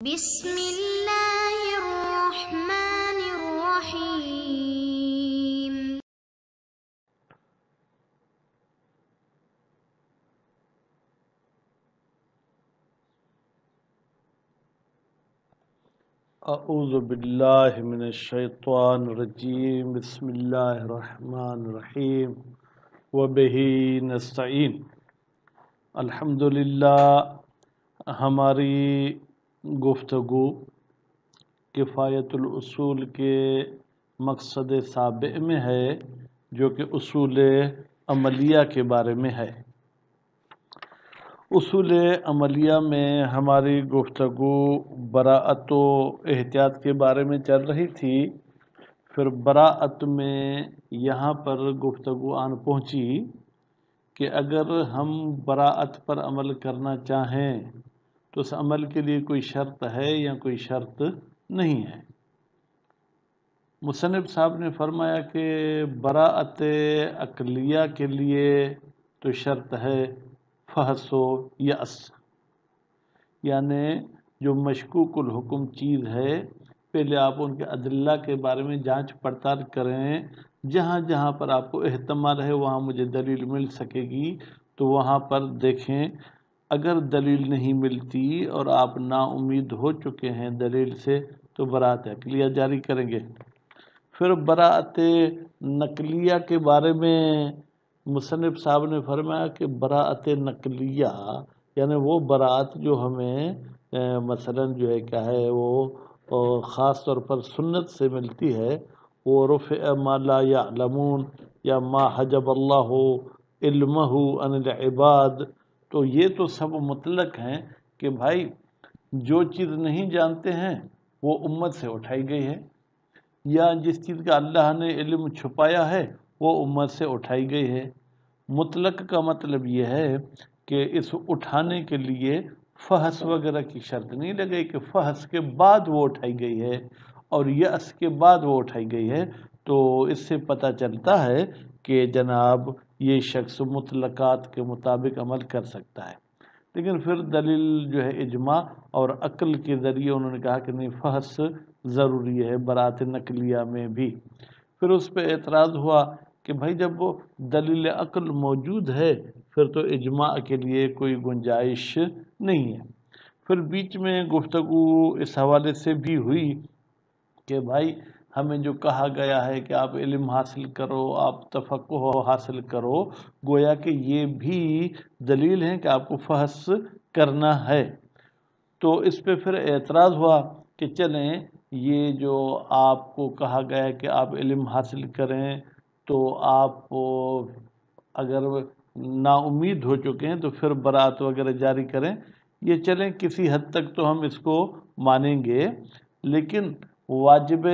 بسم اللہ الرحمن الرحیم۔ اعوذ باللہ من الشیطان الرجیم، بسم اللہ الرحمن الرحیم، وبہ نستعین۔ الحمدللہ ہماری گفتگو کفایت الاصول کے مقصد سابع میں ہے، جو کہ اصول عملیہ کے بارے میں ہے۔ اصول عملیہ میں ہماری گفتگو براءت و احتیاط کے بارے میں چل رہی تھی۔ پھر براءت میں یہاں پر گفتگو آن پہنچی کہ اگر ہم براءت پر عمل کرنا چاہیں تو اس عمل کے لیے کوئی شرط ہے یا کوئی شرط نہیں ہے۔ مصنف صاحب نے فرمایا کہ براءت عقلیہ کے لیے تو شرط ہے فحص و یأس، یعنی جو مشکوک الحکم چیز ہے پہلے آپ ان کے ادلہ کے بارے میں جانچ پڑتال کریں، جہاں جہاں پر آپ کو احتمال ہے وہاں مجھے دلیل مل سکے گی تو وہاں پر دیکھیں۔ اگر دلیل نہیں ملتی اور آپ نا امید ہو چکے ہیں دلیل سے تو براءت عقلیہ جاری کریں گے۔ پھر براءت نقلیہ کے بارے میں مصنف صاحب نے فرمایا کہ براءت نقلیہ یعنی وہ براءت جو ہمیں مثلا جو ہے کیا ہے وہ خاص طور پر سنت سے ملتی ہے، وہ رفع ما لا یعلمون یا ما حجب اللہ علمہ عن العباد، تو یہ تو سب مطلق ہیں کہ بھائی جو چیز نہیں جانتے ہیں وہ امت سے اٹھائی گئی ہے، یا جس چیز کا اللہ نے علم چھپایا ہے وہ امت سے اٹھائی گئی ہے۔ مطلق کا مطلب یہ ہے کہ اس اٹھانے کے لیے فحص وغیرہ کی شرط نہیں لگے کہ فحص کے بعد وہ اٹھائی گئی ہے اور یأس کے بعد وہ اٹھائی گئی ہے، تو اس سے پتہ چلتا ہے کہ جناب یہ شخص مطلقات کے مطابق عمل کر سکتا ہے۔ لیکن پھر دلیل جو ہے اجماع اور عقل کے ذریعے انہوں نے کہا کہ نہیں فحص ضروری ہے براءت نقلیہ میں بھی۔ پھر اس پہ اعتراض ہوا کہ بھائی جب وہ دلیل عقل موجود ہے پھر تو اجماع کے لیے کوئی گنجائش نہیں ہے۔ پھر بیچ میں گفتگو اس حوالے سے بھی ہوئی کہ بھائی ہمیں جو کہا گیا ہے کہ آپ علم حاصل کرو، آپ تفقہ حاصل کرو، گویا کہ یہ بھی دلیل ہے کہ آپ کو فحص کرنا ہے۔ تو اس پہ پھر اعتراض ہوا کہ چلیں یہ جو آپ کو کہا گیا ہے کہ آپ علم حاصل کریں تو آپ اگر نا امید ہو چکے ہیں تو پھر براءت وغیرہ جاری کریں، یہ چلیں کسی حد تک تو ہم اس کو مانیں گے، لیکن واجب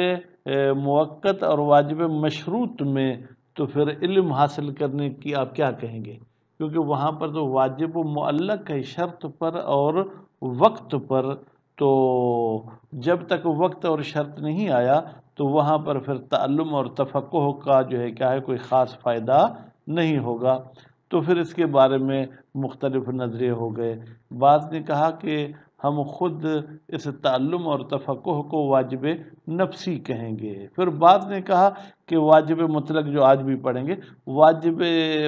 موقت اور واجب مشروط میں تو پھر علم حاصل کرنے کی آپ کیا کہیں گے؟ کیونکہ وہاں پر تو واجب معلق ہے شرط پر اور وقت پر، تو جب تک وقت اور شرط نہیں آیا تو وہاں پر پھر تعلم اور تفقہ کا جو ہے کیا ہے کوئی خاص فائدہ نہیں ہوگا۔ تو پھر اس کے بارے میں مختلف نظریے ہو گئے۔ بعض نے کہا کہ ہم خود اس تعلم اور تفقہ کو واجب نفسی کہیں گے، پھر بعض نے کہا کہ واجب مطلق جو آج بھی پڑھیں گے، واجب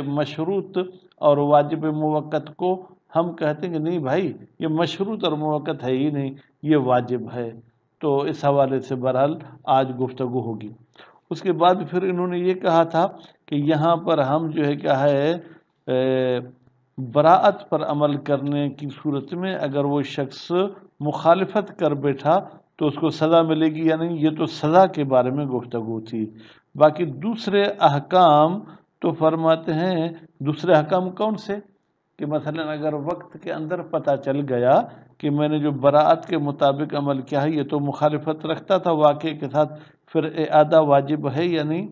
مشروط اور واجب موقت کو ہم کہتے ہیں کہ نہیں بھائی یہ مشروط اور موقت ہے ہی نہیں، یہ واجب ہے۔ تو اس حوالے سے بہرحال آج گفتگو ہوگی۔ اس کے بعد پھر انہوں نے یہ کہا تھا کہ یہاں پر ہم جو ہے کیا ہے براءت پر عمل کرنے کی صورت میں اگر وہ شخص مخالفت کر بیٹھا تو اس کو سزا ملے گی یا نہیں، یہ تو سزا کے بارے میں گفتگو تھی۔ باقی دوسرے احکام تو فرماتے ہیں، دوسرے احکام کون سے کہ مثلا اگر وقت کے اندر پتہ چل گیا کہ میں نے جو براءت کے مطابق عمل کیا ہے یہ تو مخالفت رکھتا تھا واقعے کے ساتھ، پھر اعادہ واجب ہے یا نہیں،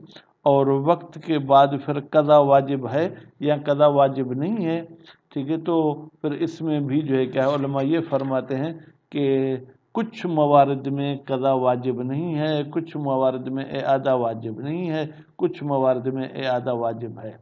اور وقت کے بعد پھر قضا واجب ہے یا قضا واجب نہیں ہے، ٹھیک ہے۔ تو پھر اس میں بھی جو ہے کیا علماء یہ فرماتے ہیں کہ کچھ موارد میں قضا واجب نہیں ہے، کچھ موارد میں اعادہ واجب نہیں ہے، کچھ موارد میں اعادہ واجب ہے۔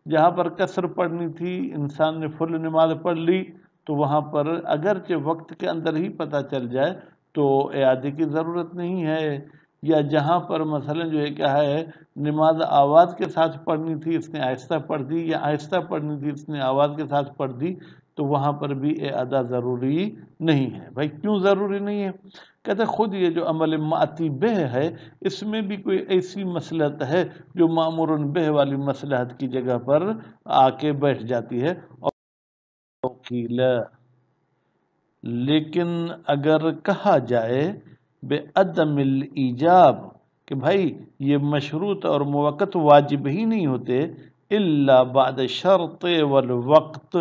جہاں پر قصر پڑھنی تھی انسان نے فل نماز پڑھ لی تو وہاں پر اگرچہ وقت کے اندر ہی پتہ چل جائے تو اعادے کی ضرورت نہیں ہے، یا جہاں پر مثلا جو ہے کیا ہے نماز آواز کے ساتھ پڑھنی تھی اس نے آہستہ پڑھ دی، یا آہستہ پڑھنی تھی اس نے آواز کے ساتھ پڑھ دی، تو وہاں پر بھی اعادہ ضروری نہیں ہے۔ بھائی کیوں ضروری نہیں ہے؟ کہتے خود یہ جو عمل معتی بہ ہے اس میں بھی کوئی ایسی مصلحت ہے جو مامور بہ والی مصلحت کی جگہ پر آ کے بیٹھ جاتی ہے، اور لیکن اگر کہا جائے بے عدم الایجاب کہ بھائی یہ مشروط اور موقت واجب ہی نہیں ہوتے الا بعد شرط والوقت،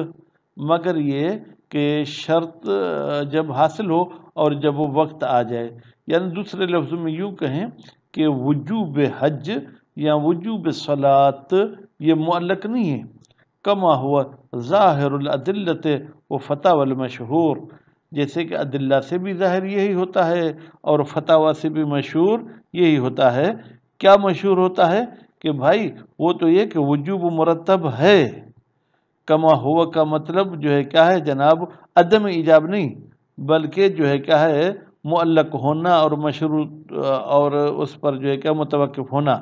مگر یہ کہ شرط جب حاصل ہو اور جب وہ وقت آ جائے، یعنی دوسرے لفظوں میں یوں کہیں کہ وجوب حج یا وجوب صلاۃ یہ معلق نہیں ہے، کما ہوا ظاہر الادلت و فتاوی المشہور، جیسے کہ ادلہ سے بھی ظاہر یہی ہوتا ہے اور فتاوی سے بھی مشہور یہی ہوتا ہے۔ کیا مشہور ہوتا ہے کہ بھائی وہ تو یہ کہ وجوب مرتب ہے، کما ہوا کا مطلب جو ہے کیا ہے جناب عدم ایجاب نہیں، بلکہ جو ہے کیا ہے معلق ہونا اور مشروط اور اس پر جو ہے کیا متوقف ہونا،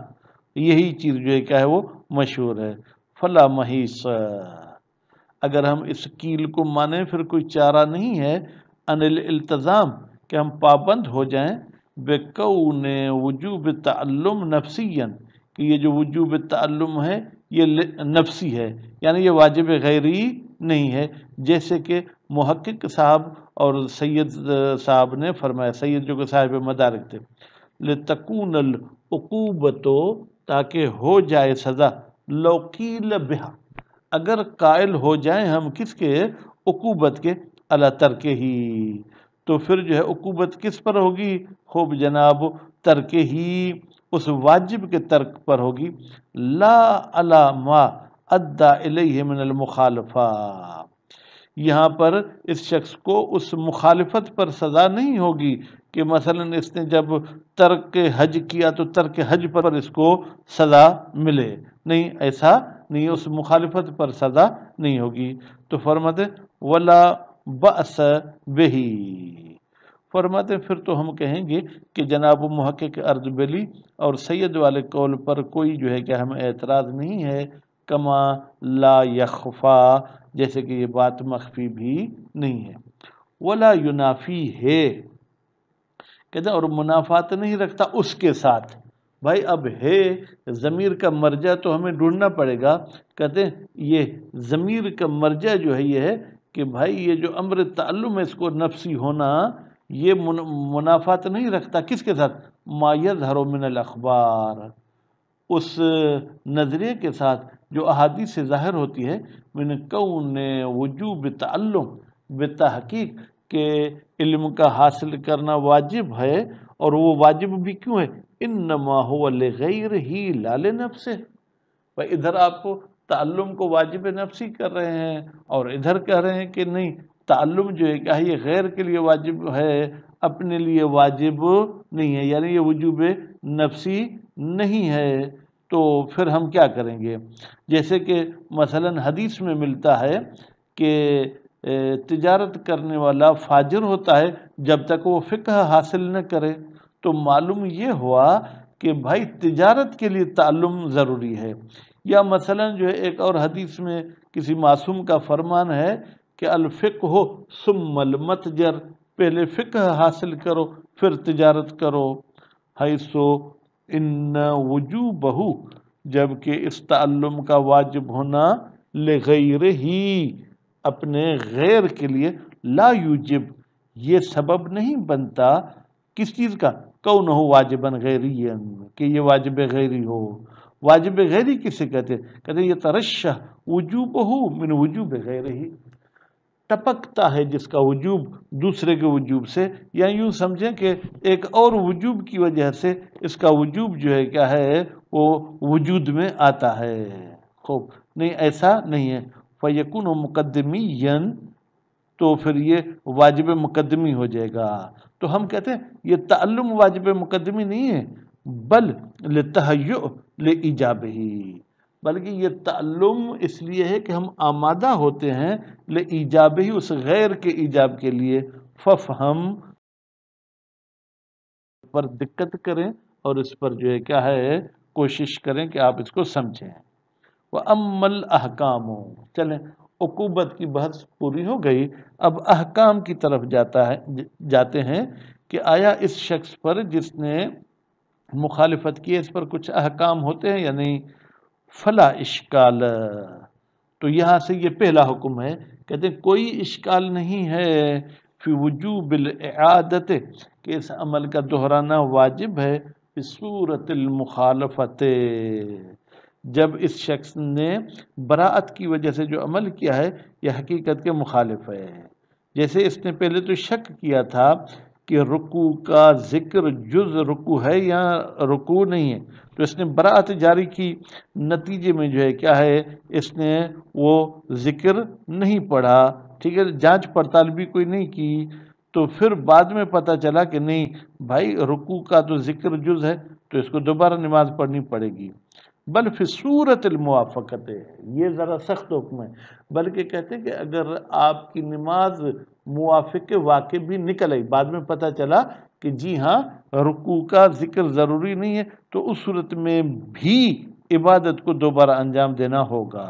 یہی چیز جو ہے کیا ہے وہ مشہور ہے۔ فلا محیص، اگر ہم اس کیل کو مانیں پھر کوئی چارہ نہیں ہے ان الالتزام کہ ہم پابند ہو جائیں بکون وجوب تعلم نفسیا، کہ یہ جو وجوب تعلم ہے یہ نفسی ہے، یعنی یہ واجب غیری نہیں ہے، جیسے کہ محقق صاحب اور سید صاحب نے فرمایا، سید جو کہ صاحب مدارک تھے، لتکون العقوبۃ، تاکہ ہو جائے سزا، لو قیل بہا، اگر قائل ہو جائیں ہم کس کے عقوبت کے، علی ترک ہی، تو پھر جو ہے عقوبت کس پر ہوگی؟ خوب جناب ترک ہی، اس واجب کے ترک پر ہوگی، لا علی ما ادى الیہ من المخالفہ، یہاں پر اس شخص کو اس مخالفت پر سزا نہیں ہوگی کہ مثلا اس نے جب ترک حج کیا تو ترک حج پر اس کو سزا ملے، نہیں، ایسا نہیں، اس مخالفت پر سزا نہیں ہوگی۔ تو فرماتے ولا بأس بہی، فرماتے پھر تو ہم کہیں گے کہ جناب محقق اردبیلی اور سید والے قول پر کوئی جو ہے کہ ہمیں اعتراض نہیں ہے، کما لا یخفا، جیسے کہ یہ بات مخفی بھی نہیں ہے، ولا ینافی ہے، کہتے ہیں اور منافات نہیں رکھتا اس کے ساتھ۔ بھائی اب ہے ضمیر کا مرجع تو ہمیں ڈھونڈنا پڑے گا، کہتے ہیں یہ ضمیر کا مرجع جو ہے یہ ہے کہ بھائی یہ جو امر تعلم ہے اس کو نفسی ہونا یہ منافات نہیں رکھتا کس کے ساتھ؟ ما یظہر من الاخبار، اس نظریے کے ساتھ جو احادیث سے ظاہر ہوتی ہے، من کون وجوب تعلم بتحقیق کہ علم کا حاصل کرنا واجب ہے، اور وہ واجب بھی کیوں ہے؟ انما هو لغیر ہی لا لنفسہ، بھائی ادھر آپ تعلم کو واجب نفسی کر رہے ہیں اور ادھر کہہ رہے ہیں کہ نہیں تعلم جو ہے کہ یہ غیر کے لیے واجب ہے، اپنے لیے واجب نہیں ہے، یعنی یہ وجوب نفسی نہیں ہے، تو پھر ہم کیا کریں گے؟ جیسے کہ مثلا حدیث میں ملتا ہے کہ تجارت کرنے والا فاجر ہوتا ہے جب تک وہ فقہ حاصل نہ کرے، تو معلوم یہ ہوا کہ بھائی تجارت کے لیے تعلم ضروری ہے۔ یا مثلا جو ہے ایک اور حدیث میں کسی معصوم کا فرمان ہے کہ الفقہ ثم المتجر، پہلے فقہ حاصل کرو پھر تجارت کرو، حیث ان وجوبہ، جبکہ اس تعلم کا واجب ہونا لغیر ہی، اپنے غیر کے لیے، لا یوجب، یہ سبب نہیں بنتا کس چیز کا؟ کونہ واجبا غیریا، کہ یہ واجب غیری ہو۔ واجب غیری کسے کہتے ہیں؟ کہتے ہیں یہ ترشح وجوبہ من وجوب غیرہ، ٹپکتا ہے جس کا وجوب دوسرے کے وجوب سے، یا یوں سمجھیں کہ ایک اور وجوب کی وجہ سے اس کا وجوب جو ہے کیا ہے وہ وجود میں آتا ہے۔ خوب، نہیں ایسا نہیں ہے، فیکون مقدمیا، تو پھر یہ واجب مقدمی ہو جائے گا۔ تو ہم کہتے ہیں یہ تعلم واجب مقدمی نہیں ہے، بل لتہیؤ لایجابہ، بلکہ یہ تعلم اس لیے ہے کہ ہم آمادہ ہوتے ہیں لإیجاب ہی، اس غیر کے ایجاب کے لیے، ففہم پر دقت کریں اور اس پر جو ہے کیا ہے کوشش کریں کہ آپ اس کو سمجھیں۔ وَأَمَّا الْأَحْكَامُ، چلیں عقوبت کی بحث پوری ہو گئی، اب احکام کی طرف جاتے ہیں کہ آیا اس شخص پر جس نے مخالفت کی اس پر کچھ احکام ہوتے ہیں یا نہیں؟ فلا اشکال، تو یہاں سے یہ پہلا حکم ہے، کہتے ہیں کوئی اشکال نہیں ہے فی وجوب الاعادت، کہ اس عمل کا دہرانا واجب ہے، فی صورت المخالفت، جب اس شخص نے براءت کی وجہ سے جو عمل کیا ہے یہ حقیقت کے مخالف ہے۔ جیسے اس نے پہلے تو شک کیا تھا کہ رکوع کا ذکر جز رکوع ہے یا رکوع نہیں ہے، تو اس نے براءت جاری کی، نتیجے میں جو ہے کیا ہے اس نے وہ ذکر نہیں پڑھا، ٹھیک ہے، جانچ پڑتال بھی کوئی نہیں کی، تو پھر بعد میں پتہ چلا کہ نہیں بھائی رکوع کا تو ذکر جز ہے، تو اس کو دوبارہ نماز پڑھنی پڑے گی۔ بل فی صورت الموافقت، یہ ذرا سخت حکم ہے، بلکہ کہتے ہیں کہ اگر آپ کی نماز موافق واقع بھی نکل آئی، بعد میں پتہ چلا کہ جی ہاں رکوع کا ذکر ضروری نہیں ہے، تو اس صورت میں بھی عبادت کو دوبارہ انجام دینا ہوگا۔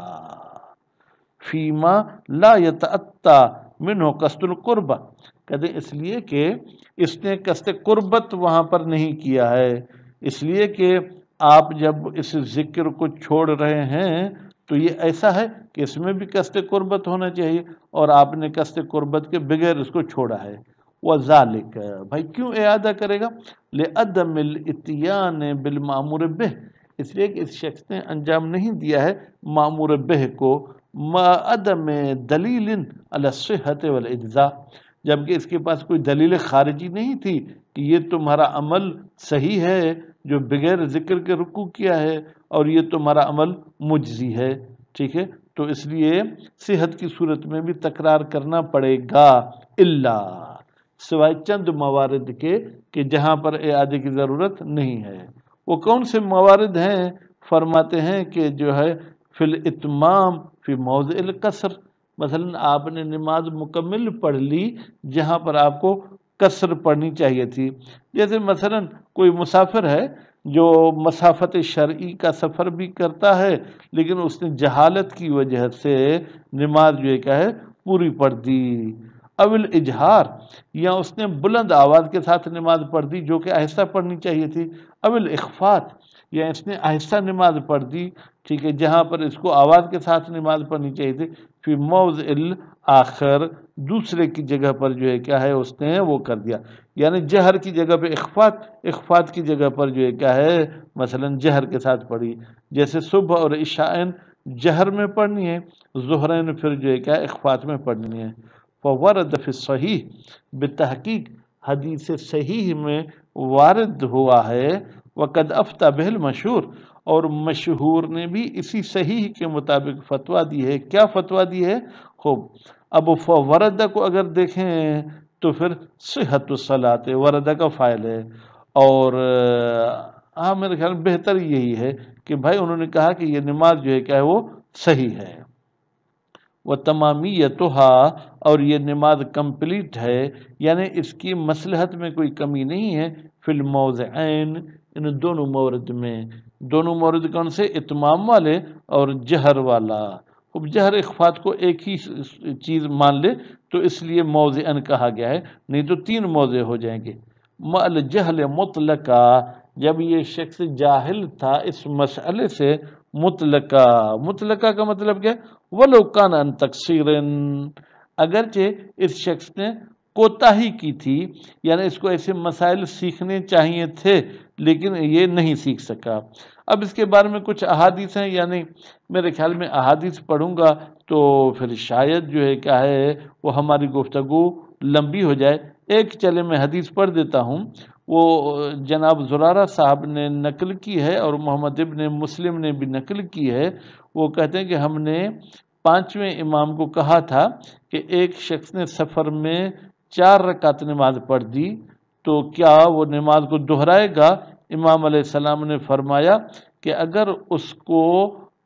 فیما لا یتأتی منہ قصد القربہ، کہتے ہیں اس لیے کہ اس نے قصد قربت وہاں پر نہیں کیا ہے، اس لیے کہ آپ جب اس ذکر کو چھوڑ رہے ہیں تو یہ ایسا ہے کہ اس میں بھی قصد قربت ہونا چاہیے، اور آپ نے قصد قربت کے بغیر اس کو چھوڑا ہے۔ وذالک، بھائی کیوں اعادہ کرے گا؟ لعدم الاتیان بالمامور بہ، اس لیے کہ اس شخص نے انجام نہیں دیا ہے مامور بہ کو، ما عدم دلیل علی الصحۃ والاجزاء، جبکہ اس کے پاس کوئی دلیل خارجی نہیں تھی کہ یہ تمہارا عمل صحیح ہے جو بغیر ذکر کے رکوع کیا ہے، اور یہ تمہارا عمل مجزی ہے، ٹھیک ہے، تو اس لیے صحت کی صورت میں بھی تکرار کرنا پڑے گا، الا، سوائے چند موارد کے کہ جہاں پر اعادے کی ضرورت نہیں ہے۔ وہ کون سے موارد ہیں؟ فرماتے ہیں کہ جو ہے فی الاتمام فی موضع القصر، مثلا آپ نے نماز مکمل پڑھ لی جہاں پر آپ کو قصر پڑھنی چاہیے تھی، جیسے مثلا کوئی مسافر ہے جو مسافت شرعی کا سفر بھی کرتا ہے لیکن اس نے جہالت کی وجہ سے نماز جو ہے کیا ہے پوری پڑھ دی، اول اجہار، یا اس نے بلند آواز کے ساتھ نماز پڑھ دی جو کہ آہستہ پڑھنی چاہیے تھی، اول اخفات، یا اس نے آہستہ نماز پڑھ دی، ٹھیک ہے، جہاں پر اس کو آواز کے ساتھ نماز پڑھنی چاہیے تھی، فی موضع الآخر، دوسرے کی جگہ پر جو ہے کیا ہے اس نے وہ کر دیا، یعنی جہر کی جگہ پہ اخفات، اخفات کی جگہ پر جو ہے کیا ہے مثلا جہر کے ساتھ پڑھی، جیسے صبح اور عشاءین جہر میں پڑھنی ہے، ظہرین پھر جو ہے کیا اخفات میں پڑھنی ہے۔ فورد فی الصحیح، بتحقیق حدیث صحیح میں وارد ہوا ہے، وقد افتى به المشہور، اور مشہور نے بھی اسی صحیح کے مطابق فتویٰ دی ہے۔ کیا فتویٰ دی ہے؟ خوب، اب وردہ کو اگر دیکھیں تو پھر صحت الصلاۃ، وردہ کا فاعل ہے، اور ہاں میرے خیال میں بہتر یہی ہے کہ بھائی انہوں نے کہا کہ یہ نماز جو ہے کیا ہے وہ صحیح ہے، وتمامیتها، اور یہ نماز کمپلیٹ ہے، یعنی اس کی مصلحت میں کوئی کمی نہیں ہے، فی الموضعین، ان دونوں مورد میں، دونوں مورد کون سے؟ اتمام والے اور جہر والا، اب جہر اخفات کو ایک ہی چیز مان لے تو اس لیے موضعن کہا گیا ہے، نہیں تو تین موضع ہو جائیں گے۔ مع الجہل مطلقا، جب یہ شخص جاہل تھا اس مسئلے سے، مطلقہ، مطلقہ کا مطلب کیا ہے؟ وَلَوْ كَانَ عَنْ تَقْصِيرٍ، اگرچہ اس شخص نے کوتاہی کی تھی، یعنی اس کو ایسے مسائل سیکھنے چاہیے تھے لیکن یہ نہیں سیکھ سکا۔ اب اس کے بارے میں کچھ احادیث ہیں، یعنی میرے خیال میں احادیث پڑھوں گا تو پھر شاید جو ہے کیا ہے وہ ہماری گفتگو لمبی ہو جائے۔ ایک چلے میں حدیث پڑھ دیتا ہوں، وہ جناب زرارہ صاحب نے نقل کی ہے اور محمد ابن مسلم نے بھی نقل کی ہے۔ وہ کہتے ہیں کہ ہم نے 5ویں امام کو کہا تھا کہ ایک شخص نے سفر میں 4 رکعت نماز پڑھ دی تو کیا وہ نماز کو دہرائے گا؟ امام علیہ السلام نے فرمایا کہ اگر اس کو